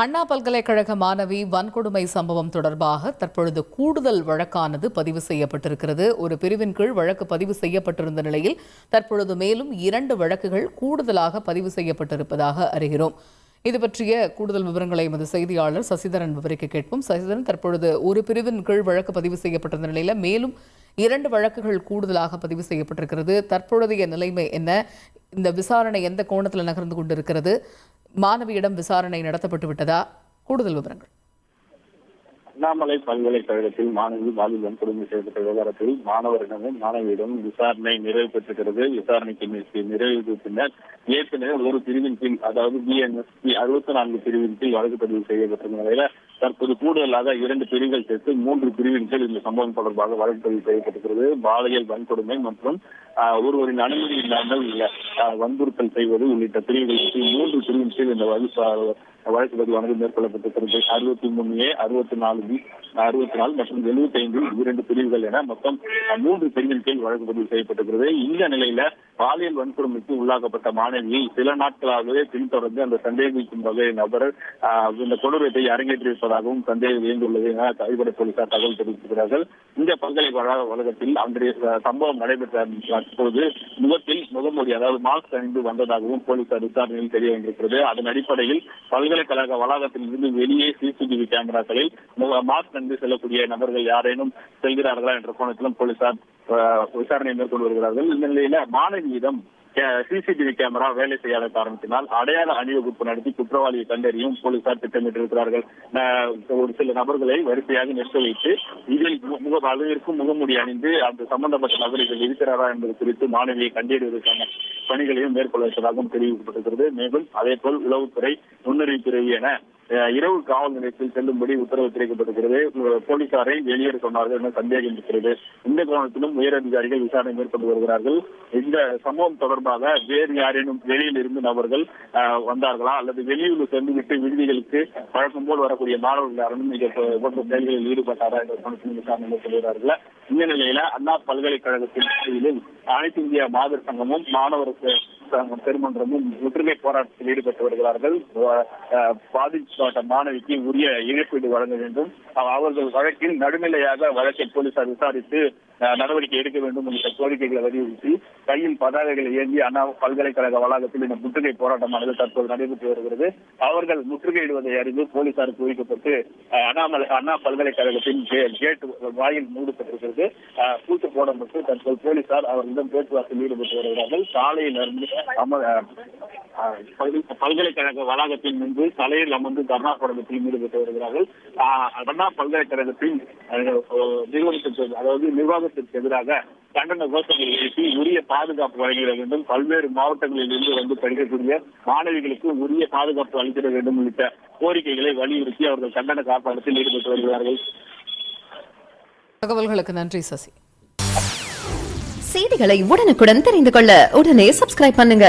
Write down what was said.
அண்ணா பல்கலைக்கழக மாணவி வன்கொடுமை சம்பவம் தொடர்பாக தற்பொழுது கூடுதல் வழக்கானது பதிவு செய்யப்பட்டிருக்கிறது. ஒரு பிரிவின் கீழ் வழக்கு பதிவு செய்யப்பட்டிருந்த நிலையில் தற்பொழுது மேலும் 2 வழக்குகள் கூடுதலாக பதிவு செய்யப்பட்டிருப்பதாக அறிகிறோம். இது பற்றிய கூடுதல் விவரங்களை எமது செய்தியாளர் சசிதரன் விவரிக்க கேட்போம். சசிதரன், தற்பொழுது ஒரு பிரிவின் கீழ் வழக்கு பதிவு செய்யப்பட்டிருந்த நிலையில் மேலும் 2 வழக்குகள் கூடுதலாக பதிவு செய்யப்பட்டிருக்கிறது. தற்பொழுதைய நிலைமை என்ன? இந்த விசாரணை எந்த கோணத்தில் நகர்ந்து கொண்டிருக்கிறது? மாணவியிடம் விசாரணை நடத்தப்பட்டு விட்டதா? கூடுதல் விவரங்கள். அண்ணாமலை பல்கலைக்கழகத்தில் மாணவி பாலியல் வன்கொடுமை செய்யப்பட்ட விவகாரத்தில் மாணவரிடமும் மாணவியிடமும் விசாரணை நிறைவு பெற்றிருக்கிறது. விசாரணைக்கு நிறைவு பின்னர் ஏற்கனவே ஒரு பிரிவின் கீழ், அதாவது BNSP 64 பிரிவின் கீழ் வழக்கு பதிவு செய்யப்பட்டிருந்த நிலையில தற்போது கூடுதலாக 2 பிரிவுகள் சேர்த்து 3 பிரிவின் கீழ் இந்த சம்பவம் தொடர்பாக வழக்கு பதிவு செய்யப்பட்டிருக்கிறது. பாலியல் வன்கொடுமை மற்றும் ஒருவரின் அனுமதி இல்லாமல் வன்புறுத்தல் செய்வது உள்ளிட்ட பிரிவுகளுக்கு 3 பிரிவின் கீழ் இந்த வழக்கு பதிவானது மேற்கொள்ளப்பட்டிருக்கிறது. 63A, 64B, 64 மற்றும் 75 2 பிரிவுகள் என மொத்தம் 3 பிரிவின் கீழ் வழக்கு பதிவு செய்யப்பட்டிருக்கிறது. இந்த நிலையில பாலியல் வன்கொடுமைக்கு உள்ளாக்கப்பட்ட மாணவியை சில நாட்களாகவே பின்தொடர்ந்து அந்த சந்தேகிக்கும் வகை நபர் இந்த கொடூரத்தை அரங்கேற்றியிருப்பதாகவும் சந்தேகம் எழுந்துள்ளது என கைப்பட போலீசார் தகவல் தெரிவித்திருக்கிறார்கள். இந்த பல்கலைக்கழக வளாகத்தில் அன்றைய சம்பவம் நடைபெற்ற போது முகத்தில் முகமூடி, அதாவது மாஸ்க் அணிந்து வந்ததாகவும் போலீசார் விசாரணையில் தெரிய வந்திருக்கிறது. அதன் அடிப்படையில் பல்கலைக்கழக வளாகத்தில் இருந்து வெளியே CCTV கேமராக்களில் மாஸ்க் அணிந்து செல்லக்கூடிய நபர்கள் யாரேனும் செல்கிறார்களா என்ற கோணத்திலும் போலீசார் விசாரணை மேற்கொண்டு வருகிறார்கள். இந்த நிலையில மாணவியிடம் CCTV கேமரா வேலை செய்யாத காரணத்தினால் அடையாள அணிவகுப்பு நடத்தி குற்றவாளியை கண்டறியும் போலீசார் திட்டமிட்டிருக்கிறார்கள். ஒரு சில நபர்களை வரிசையாக நிறுத்த வைத்து இதில் அளவிற்கும் முகமூடி அணிந்து அந்த சம்பந்தப்பட்ட நபர்கள் இருக்கிறாரா என்பது குறித்து மாணவியை கண்டறிவதற்கான பணிகளையும் மேற்கொள்வதாகவும் தெரிவிக்கப்பட்டிருக்கிறது. மேலும் அதேபோல் உளவுத்துறை, நுண்ணறிவுத்துறை என இரவு காவல் நிலையத்தில் செல்லும்படி உத்தரவு பிறப்பிக்கப்பட்டிருக்கிறது. போலீசாரை வெளியேற சொன்னார்கள் என சந்தேகம் இருக்கிறது. இந்த கோணத்திலும் உயரதிகாரிகள் விசாரணை மேற்கொண்டு வருகிறார்கள். இந்த சம்பவம் தொடர்பாக வேறு யாரேனும் வெளியில் இருந்து நபர்கள் வந்தார்களா அல்லது வெளியூர் சென்றுவிட்டு விடுதிகளுக்கு வழக்கம் போல் வரக்கூடிய மாணவர்கள் யாரும் மிக போன்ற செயல்களில் ஈடுபட்டாரா என்ற கோணத்திலும் விசாரணை மேற்கொள்கிறார்கள். இந்த நிலையில அண்ணா பல்கலைக்கழகத்தின் அனைத்து இந்திய மாதர் சங்கமும் மாணவர் பெருமன்றமும் முற்றுகை போராட்டத்தில் ஈடுபட்டு வருகிறார்கள். பாதிக்கப்பட்ட மாணவிக்கு உரிய இழப்பீடு வழங்க வேண்டும், அவர்கள் வழக்கில் நடுநிலையாக வழக்கை போலீசார் விசாரித்து நடவடிக்கை எடுக்க வேண்டும் என்ற கோரிக்கைகளை வலியுறுத்தி கையில் பதாகைகளை ஏந்தி அண்ணா பல்கலைக்கழக வளாகத்தில் இந்த முற்றுகை போராட்டமானது தற்போது நடைபெற்று வருகிறது. அவர்கள் முற்றுகையிடுவதை அறிந்து போலீசாருக்கு குவிக்கப்பட்டு அண்ணா பல்கலைக்கழகத்தின் கேட் வாயில் மூடப்பட்டிருக்கிறது. பூட்டு போடப்பட்டு தற்போது போலீசார் அவர்களிடம் பேச்சுவார்த்தையில் ஈடுபட்டு வருகிறார்கள். சாலையில் இருந்து பல்கலைக்கழக வளாகத்தின் முன்பு தலையில் அமர்ந்து தர்ணா போராட்டத்தில் ஈடுபட்டு வருகிறார்கள். அண்ணா பல்கலைக்கழகத்தின் நிர்வாகத்திற்கு எதிராக கண்டன கோஷங்களை எழுப்பி உரிய பாதுகாப்பு வழங்கிட வேண்டும், பல்வேறு மாவட்டங்களில் இருந்து வந்து படிக்கக்கூடிய மாணவிகளுக்கு உரிய பாதுகாப்பு அளித்திட வேண்டும் உள்ளிட்ட கோரிக்கைகளை வலியுறுத்தி அவர்கள் கண்டன ஆர்ப்பாட்டத்தில் ஈடுபட்டு வருகிறார்கள். தகவல்களுக்கு நன்றி சசி. செய்திகளை உடனுக்குடன் தெரிந்து கொள்ள உடனே சப்ஸ்கிரைப் பண்ணுங்க.